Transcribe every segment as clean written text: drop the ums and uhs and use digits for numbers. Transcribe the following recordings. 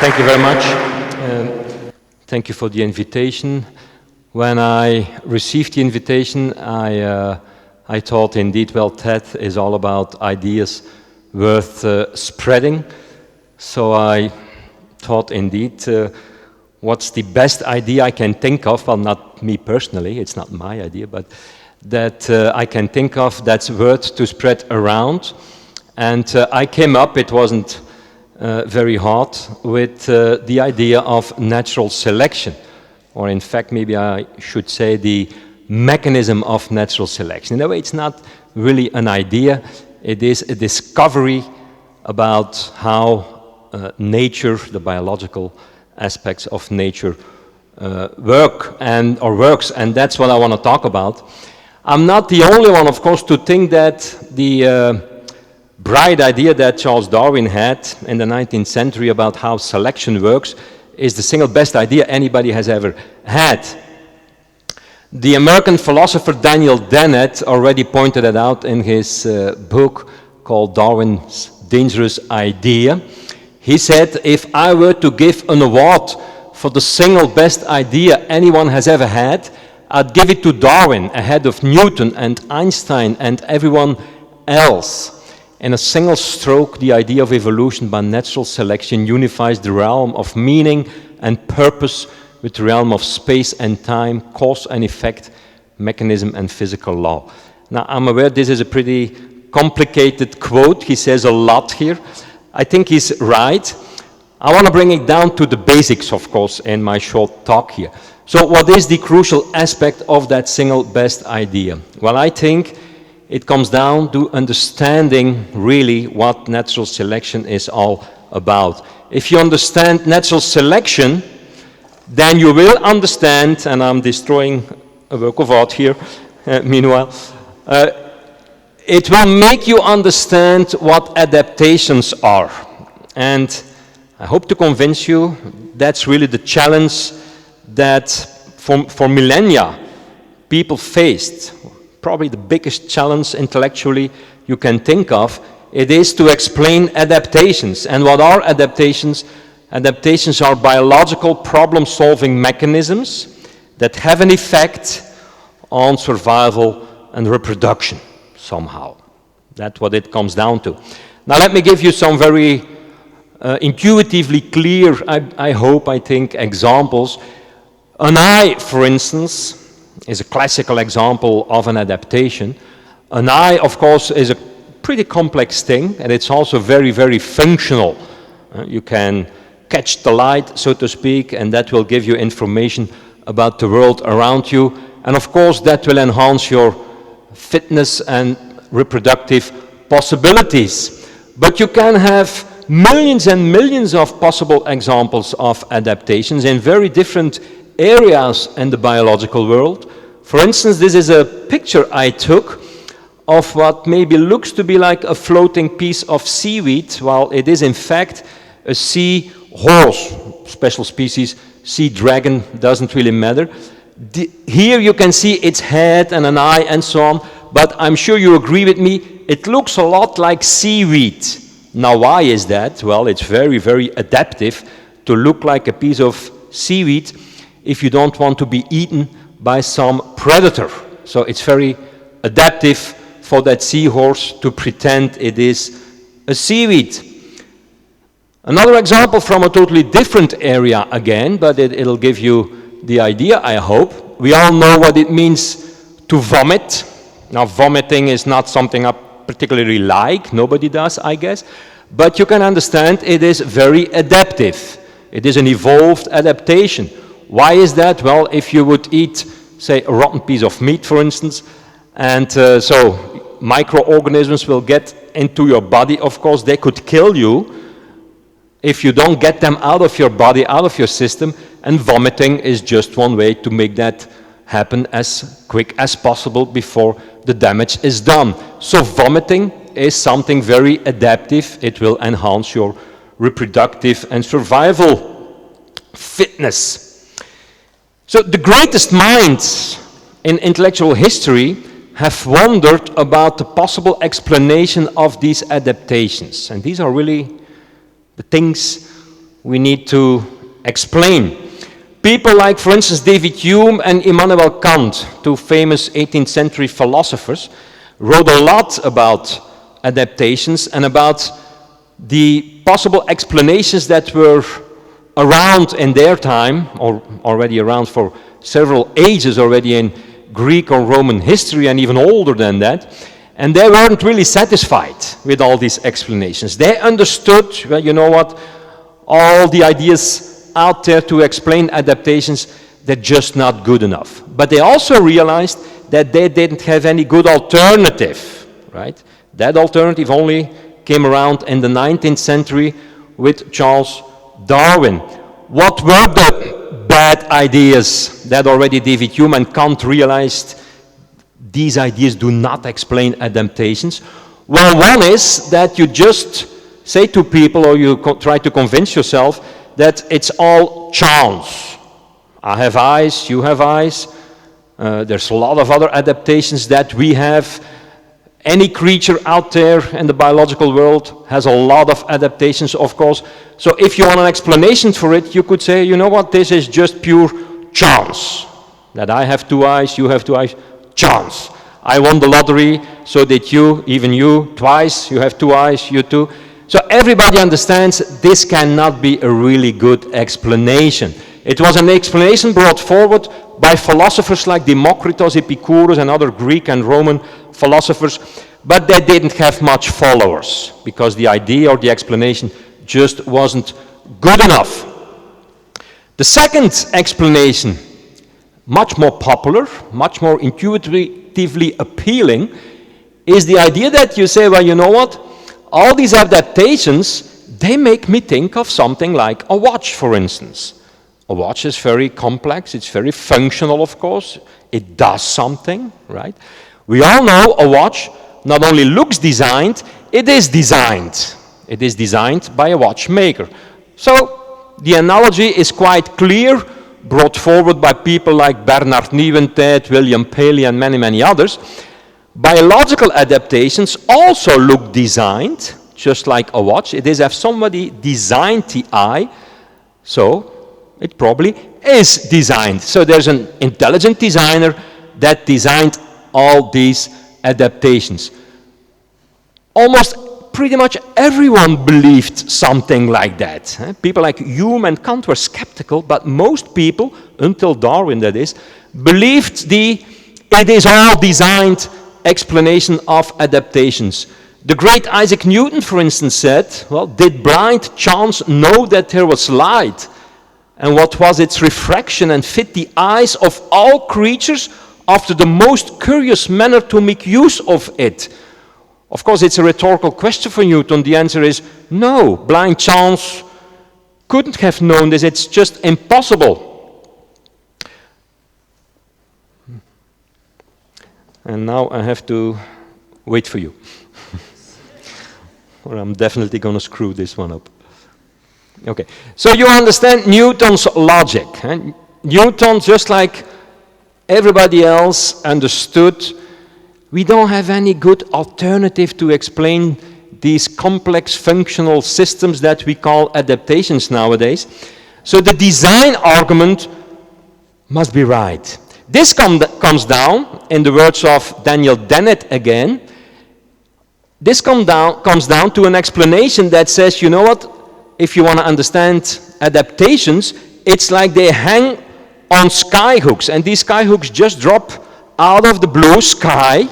Thank you very much. Thank you for the invitation. When I received the invitation, I thought indeed, well, TED is all about ideas worth spreading. So I thought indeed, what's the best idea I can think of? Well, not me personally, it's not my idea, but that I can think of that's worth to spread around. And I came up, it wasn't very hard, with the idea of natural selection. Or in fact, maybe I should say the mechanism of natural selection. In a way, it's not really an idea, it is a discovery about how nature, the biological aspects of nature works, and that's what I want to talk about. I'm not the only one, of course, to think that the bright idea that Charles Darwin had in the 19th century about how selection works is the single best idea anybody has ever had. The American philosopher Dennett already pointed it out in his book called Darwin's Dangerous Idea. He said, if I were to give an award for the single best idea anyone has ever had, I'd give it to Darwin ahead of Newton and Einstein and everyone else. In a single stroke, the idea of evolution by natural selection unifies the realm of meaning and purpose with the realm of space and time, cause and effect, mechanism and physical law. Now, I'm aware this is a pretty complicated quote. He says a lot here. I think he's right. I want to bring it down to the basics, of course, in my short talk here. So what is the crucial aspect of that single best idea? Well, I think it comes down to understanding really what natural selection is all about. If you understand natural selection, then you will understand, and I'm destroying a work of art here, meanwhile, it will make you understand what adaptations are. And I hope to convince you that's really the challenge that for millennia people faced. Probably the biggest challenge intellectually you can think of, it is to explain adaptations. And what are adaptations? Adaptations are biological problem-solving mechanisms that have an effect on survival and reproduction somehow. That's what it comes down to. Now let me give you some very intuitively clear, I think, examples. An eye, for instance, is a classical example of an adaptation. An eye, of course, is a pretty complex thing, and it's also very, very functional. You can catch the light, so to speak, and that will give you information about the world around you. And of course, that will enhance your fitness and reproductive possibilities. But you can have millions and millions of possible examples of adaptations in very different areas in the biological world. For instance, this is a picture I took of what maybe looks to be like a floating piece of seaweed, while it is in fact a sea horse, special species, sea dragon, doesn't really matter. Here you can see its head and an eye and so on, but I'm sure you agree with me, it looks a lot like seaweed. Now why is that? Well, it's very, very adaptive to look like a piece of seaweed if you don't want to be eaten by some predator. So it's very adaptive for that seahorse to pretend it is a seaweed. Another example from a totally different area again, but it'll give you the idea, I hope. We all know what it means to vomit. Now, vomiting is not something I particularly like. Nobody does, I guess. But you can understand it is very adaptive. It is an evolved adaptation. Why is that? Well, if you would eat, say, a rotten piece of meat, for instance, and so microorganisms will get into your body, of course, they could kill you if you don't get them out of your body, out of your system, and vomiting is just one way to make that happen as quick as possible before the damage is done. So vomiting is something very adaptive. It will enhance your reproductive and survival fitness. So the greatest minds in intellectual history have wondered about the possible explanation of these adaptations. And these are really the things we need to explain. People like, for instance, David Hume and Immanuel Kant, two famous 18th century philosophers, wrote a lot about adaptations and about the possible explanations that were around in their time, or already around for several ages already in Greek or Roman history and even older than that. And they weren't really satisfied with all these explanations. They understood, well, you know what, all the ideas out there to explain adaptations, they're just not good enough. But they also realized that they didn't have any good alternative, right? That alternative only came around in the 19th century with Charles Darwin. What were the bad ideas that already David Hume and Kant realized? These ideas do not explain adaptations. Well, one is that you just say to people, or you try to convince yourself, that it's all chance. I have eyes, you have eyes. There's a lot of other adaptations that we have. Any creature out there in the biological world has a lot of adaptations, of course. So if you want an explanation for it, you could say, you know what, this is just pure chance. That I have two eyes, you have two eyes. Chance. I won the lottery, so did you, even you, twice. You have two eyes, you too. So everybody understands this cannot be a really good explanation. It was an explanation brought forward by philosophers like Democritus, Epicurus, and other Greek and Roman philosophers, but they didn't have much followers because the idea or the explanation just wasn't good enough. The second explanation, much more popular, much more intuitively appealing, is the idea that you say, well, you know what? All these adaptations, they make me think of something like a watch, for instance. A watch is very complex, it's very functional, of course. It does something, right? We all know a watch not only looks designed, it is designed. It is designed by a watchmaker. So the analogy is quite clear, brought forward by people like Bernard Nieuwentyt, William Paley, and many, many others. Biological adaptations also look designed, just like a watch. It is as if somebody designed the eye, so it probably is designed. So there's an intelligent designer that designed all these adaptations. Almost pretty much everyone believed something like that. People like Hume and Kant were skeptical, but most people, until Darwin that is, believed it is all designed explanation of adaptations. The great Isaac Newton, for instance, said, well, did blind chance know that there was light? And what was its refraction and fit the eyes of all creatures after the most curious manner to make use of it? Of course, it's a rhetorical question for Newton. The answer is no. Blind chance couldn't have known this. It's just impossible. And now I have to wait for you. Or I'm definitely going to screw this one up. Okay, so you understand Newton's logic. Newton, just like everybody else, understood we don't have any good alternative to explain these complex functional systems that we call adaptations nowadays. So the design argument must be right. This comes down, in the words of Daniel Dennett again, this comes down to an explanation that says, you know what, if you want to understand adaptations, it's like they hang on skyhooks, and these skyhooks just drop out of the blue sky,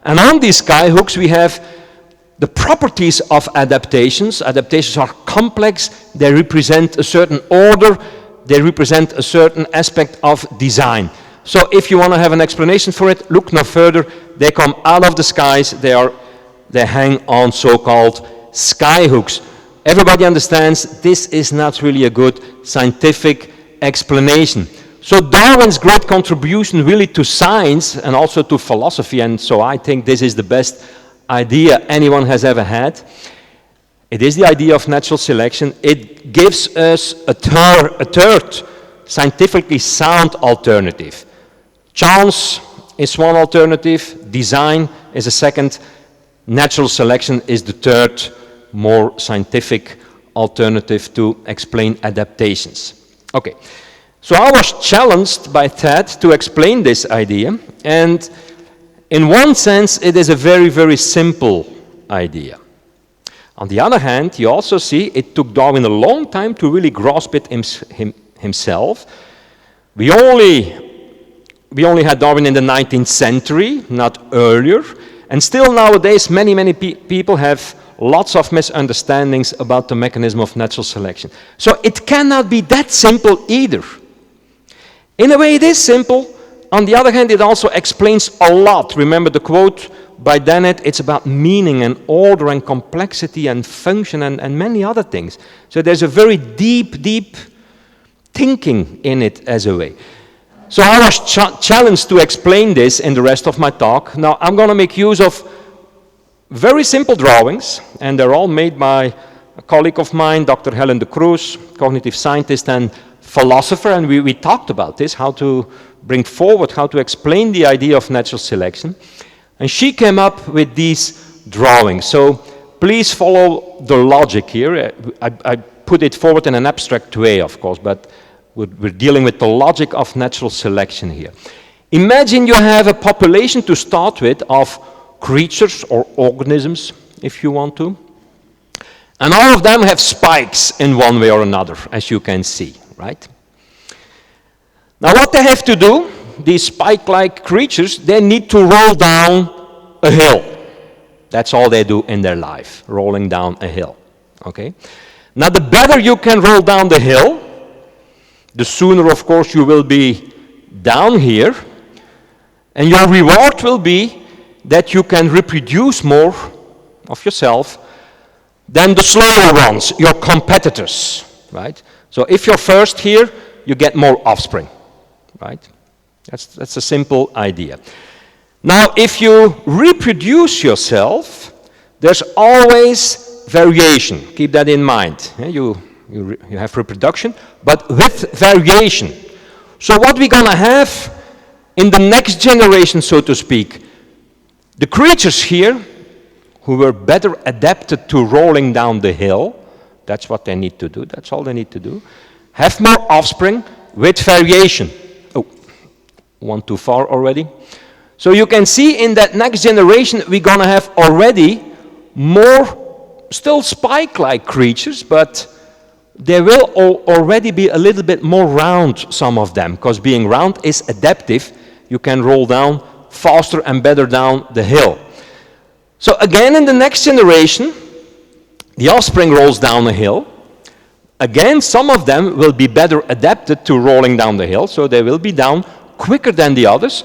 and on these skyhooks we have the properties of adaptations. Adaptations are complex, they represent a certain order, they represent a certain aspect of design. So if you want to have an explanation for it, look no further, they come out of the skies, they hang on so-called skyhooks. Everybody understands this is not really a good scientific explanation. So Darwin's great contribution really to science and also to philosophy, and so I think this is the best idea anyone has ever had. It is the idea of natural selection. It gives us a third scientifically sound alternative. Chance is one alternative, design is a second, natural selection is the third, more scientific alternative to explain adaptations. Okay, so I was challenged by Ted to explain this idea, and in one sense it is a very, very simple idea. On the other hand, you also see it took Darwin a long time to really grasp it himself. We only had Darwin in the 19th century, not earlier, and still nowadays many people have lots of misunderstandings about the mechanism of natural selection. So it cannot be that simple either. In a way it is simple. On the other hand, it also explains a lot. Remember the quote by Dennett, it's about meaning and order and complexity and function and many other things. So there's a very deep thinking in it as a way. So I was challenged to explain this in the rest of my talk. Now I'm going to make use of very simple drawings, and they're all made by a colleague of mine, Dr. Helen de Cruz, cognitive scientist and philosopher, and we talked about this, how to bring forward, how to explain the idea of natural selection. And she came up with these drawings. So please follow the logic here. I put it forward in an abstract way, of course, but we're dealing with the logic of natural selection here. Imagine you have a population to start with of creatures or organisms, if you want to. And all of them have spikes in one way or another, as you can see, right? Now what they have to do, these spike-like creatures, they need to roll down a hill. That's all they do in their life, rolling down a hill, okay? Now the better you can roll down the hill, the sooner, of course, you will be down here, and your reward will be that you can reproduce more of yourself than the slower ones, your competitors, right? So if you're first here, you get more offspring, right? That's a simple idea. Now, if you reproduce yourself, there's always variation. Keep that in mind. You have reproduction, but with variation. So what we're going to have in the next generation, so to speak, the creatures here who were better adapted to rolling down the hill, that's what they need to do, that's all they need to do, have more offspring with variation. Oh, one too far already. So you can see in that next generation we're going to have already more still spike-like creatures, but they will already be a little bit more round, some of them, because being round is adaptive. You can roll down faster and better down the hill. So again, in the next generation, the offspring rolls down a hill. Again, some of them will be better adapted to rolling down the hill, so they will be down quicker than the others.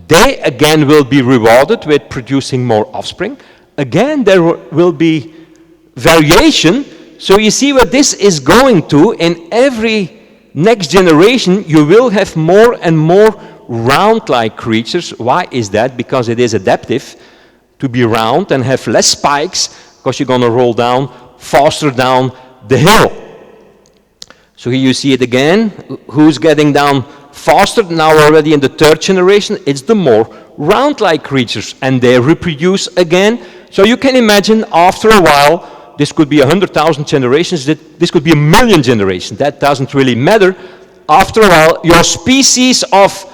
They again will be rewarded with producing more offspring. Again, there will be variation. So you see what this is going to. In every next generation, you will have more and more round-like creatures. Why is that? Because it is adaptive to be round and have less spikes, because you're going to roll down faster down the hill. So here you see it again. Who's getting down faster now already in the third generation? It's the more round-like creatures, and they reproduce again. So you can imagine after a while, this could be 100,000 generations, this could be 1,000,000 generations. That doesn't really matter. After a while, your species of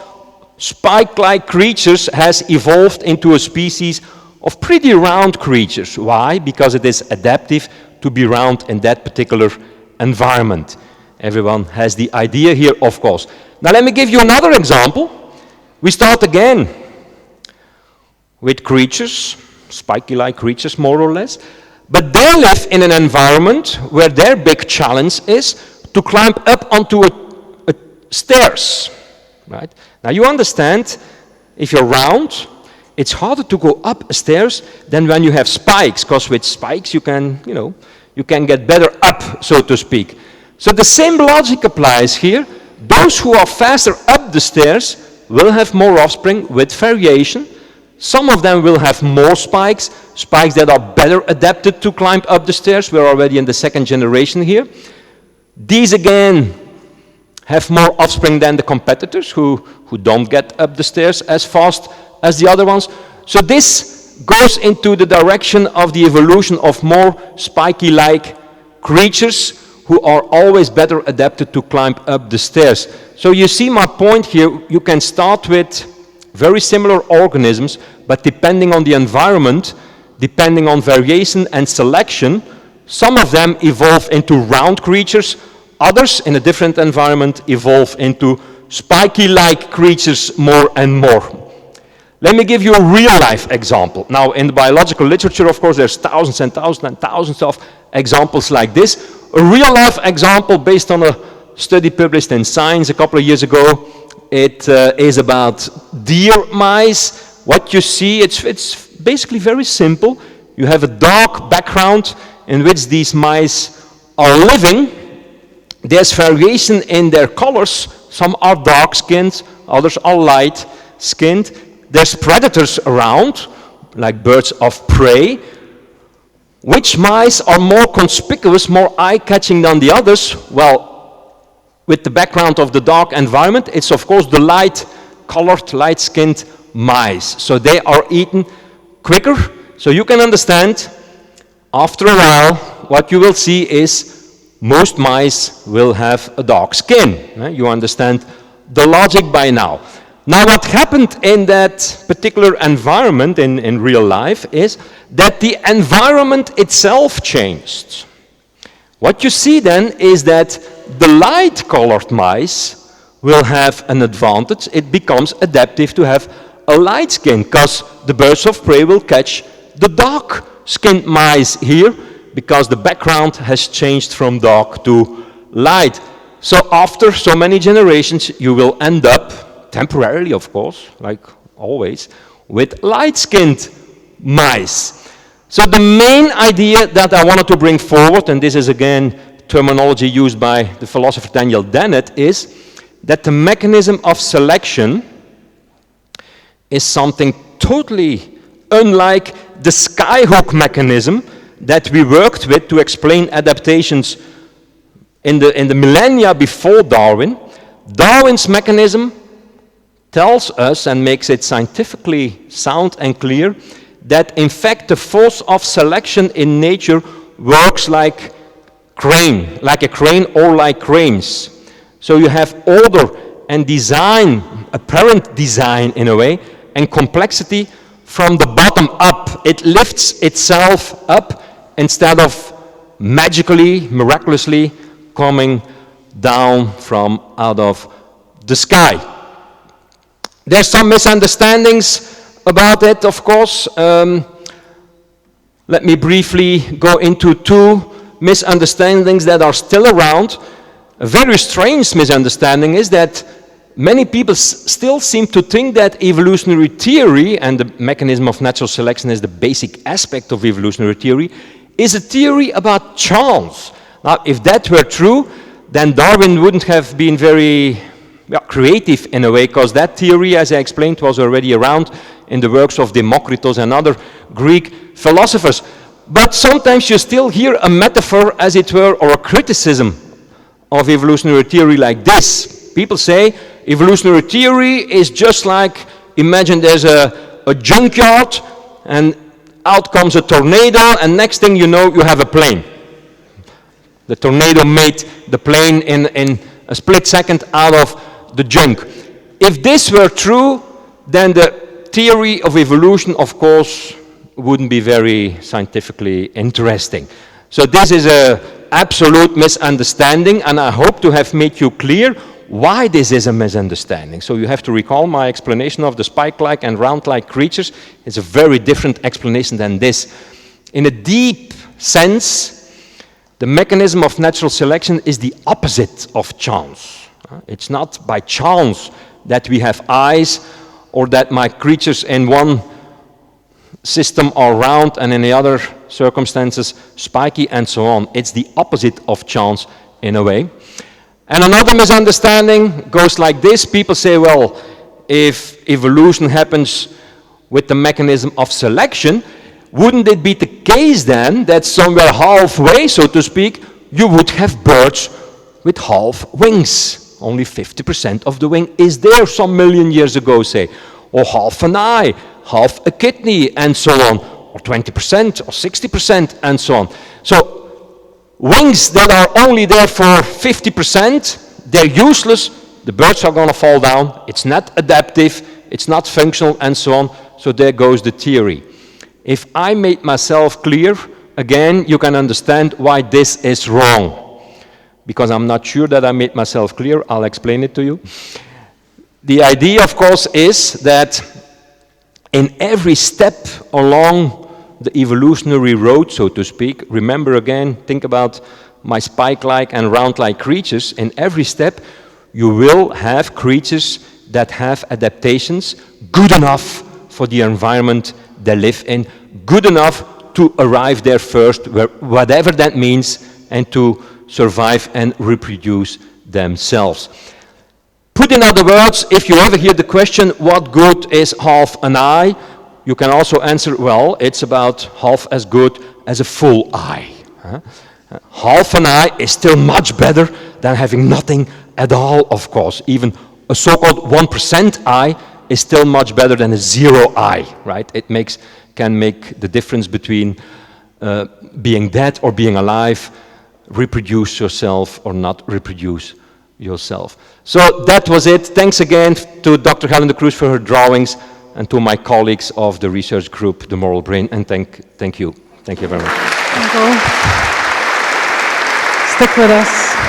spike-like creatures has evolved into a species of pretty round creatures. Why? Because it is adaptive to be round in that particular environment. Everyone has the idea here, of course. Now let me give you another example. We start again with creatures, spiky-like creatures more or less, but they live in an environment where their big challenge is to climb up onto a stairs, right? Now you understand, if you're round, it's harder to go up stairs than when you have spikes, because with spikes you can, you can get better up, so to speak. So the same logic applies here. Those who are faster up the stairs will have more offspring with variation. Some of them will have more spikes, spikes that are better adapted to climb up the stairs. We're already in the second generation here. These again have more offspring than the competitors who don't get up the stairs as fast as the other ones. So this goes into the direction of the evolution of more spiky-like creatures who are always better adapted to climb up the stairs. So you see my point here, you can start with very similar organisms, but depending on the environment, depending on variation and selection, some of them evolve into round creatures, others in a different environment evolve into spiky-like creatures more and more. Let me give you a real-life example. Now, in the biological literature, of course, there's thousands and thousands and thousands of examples like this. A real-life example based on a study published in Science a couple of years ago. It is about deer mice. What you see, it's basically very simple. You have a dark background in which these mice are living. There's variation in their colors. Some are dark-skinned, others are light-skinned. There's predators around, like birds of prey. Which mice are more conspicuous, more eye-catching than the others? Well, with the background of the dark environment, it's of course the light-colored, light-skinned mice. So they are eaten quicker. So you can understand, after a while, what you will see is most mice will have a dark skin. You understand the logic by now. Now what happened in that particular environment in real life is that the environment itself changed. What you see then is that the light-colored mice will have an advantage. It becomes adaptive to have a light skin because the birds of prey will catch the dark-skinned mice here because the background has changed from dark to light. So after so many generations, you will end up, temporarily of course, like always, with light-skinned mice. So the main idea that I wanted to bring forward, and this is again terminology used by the philosopher Dennett, is that the mechanism of selection is something totally unlike the skyhook mechanism that we worked with to explain adaptations in the millennia before Darwin. Darwin's mechanism tells us and makes it scientifically sound and clear that in fact the force of selection in nature works like a crane or like cranes. So you have order and design, apparent design in a way, and complexity from the bottom up. It lifts itself up instead of magically, miraculously coming down from out of the sky. There's some misunderstandings about it, of course. Let me briefly go into two misunderstandings that are still around. A very strange misunderstanding is that many people still seem to think that evolutionary theory, and the mechanism of natural selection is the basic aspect of evolutionary theory, is a theory about chance. Now, if that were true, then Darwin wouldn't have been very creative in a way, because that theory, as I explained, was already around in the works of Democritus and other Greek philosophers. But sometimes you still hear a metaphor, as it were, or a criticism of evolutionary theory like this. People say evolutionary theory is just like, imagine there's a junkyard and out comes a tornado and next thing you know you have a plane. The tornado made the plane in a split second out of the junk. If this were true, then the theory of evolution, of course, wouldn't be very scientifically interesting. So this is an absolute misunderstanding, and I hope to have made you clear why this is a misunderstanding. So you have to recall my explanation of the spike-like and round-like creatures. It's a very different explanation than this. In a deep sense, the mechanism of natural selection is the opposite of chance. It's not by chance that we have eyes or that my creatures in one system are round and in the other circumstances spiky and so on. It's the opposite of chance in a way. And another misunderstanding goes like this. People say, well, if evolution happens with the mechanism of selection, wouldn't it be the case then that somewhere halfway, so to speak, you would have birds with half wings? Only 50% of the wing is there some million years ago, say, or half an eye, half a kidney, and so on, or 20% or 60%, and so on. So Wings that are only there for 50%, they're useless, the birds are going to fall down, it's not adaptive, it's not functional, and so on. So there goes the theory. If I made myself clear, again, you can understand why this is wrong. Because I'm not sure that I made myself clear, I'll explain it to you. The idea, of course, is that in every step along the evolutionary road, so to speak, remember again, think about my spike-like and round-like creatures. In every step, you will have creatures that have adaptations good enough for the environment they live in, good enough to arrive there first, whatever that means, and to survive and reproduce themselves. Put in other words, if you ever hear the question, what good is half an eye? You can also answer, well, it's about half as good as a full eye. Half an eye is still much better than having nothing at all, of course. Even a so-called 1% eye is still much better than a 0 eye, right? It can make the difference between being dead or being alive, reproduce yourself or not reproduce yourself. So that was it. Thanks again to Dr. Helen de Cruz for her drawings and to my colleagues of the research group, The Moral Brain, and thank you. Thank you very much. Stick with us.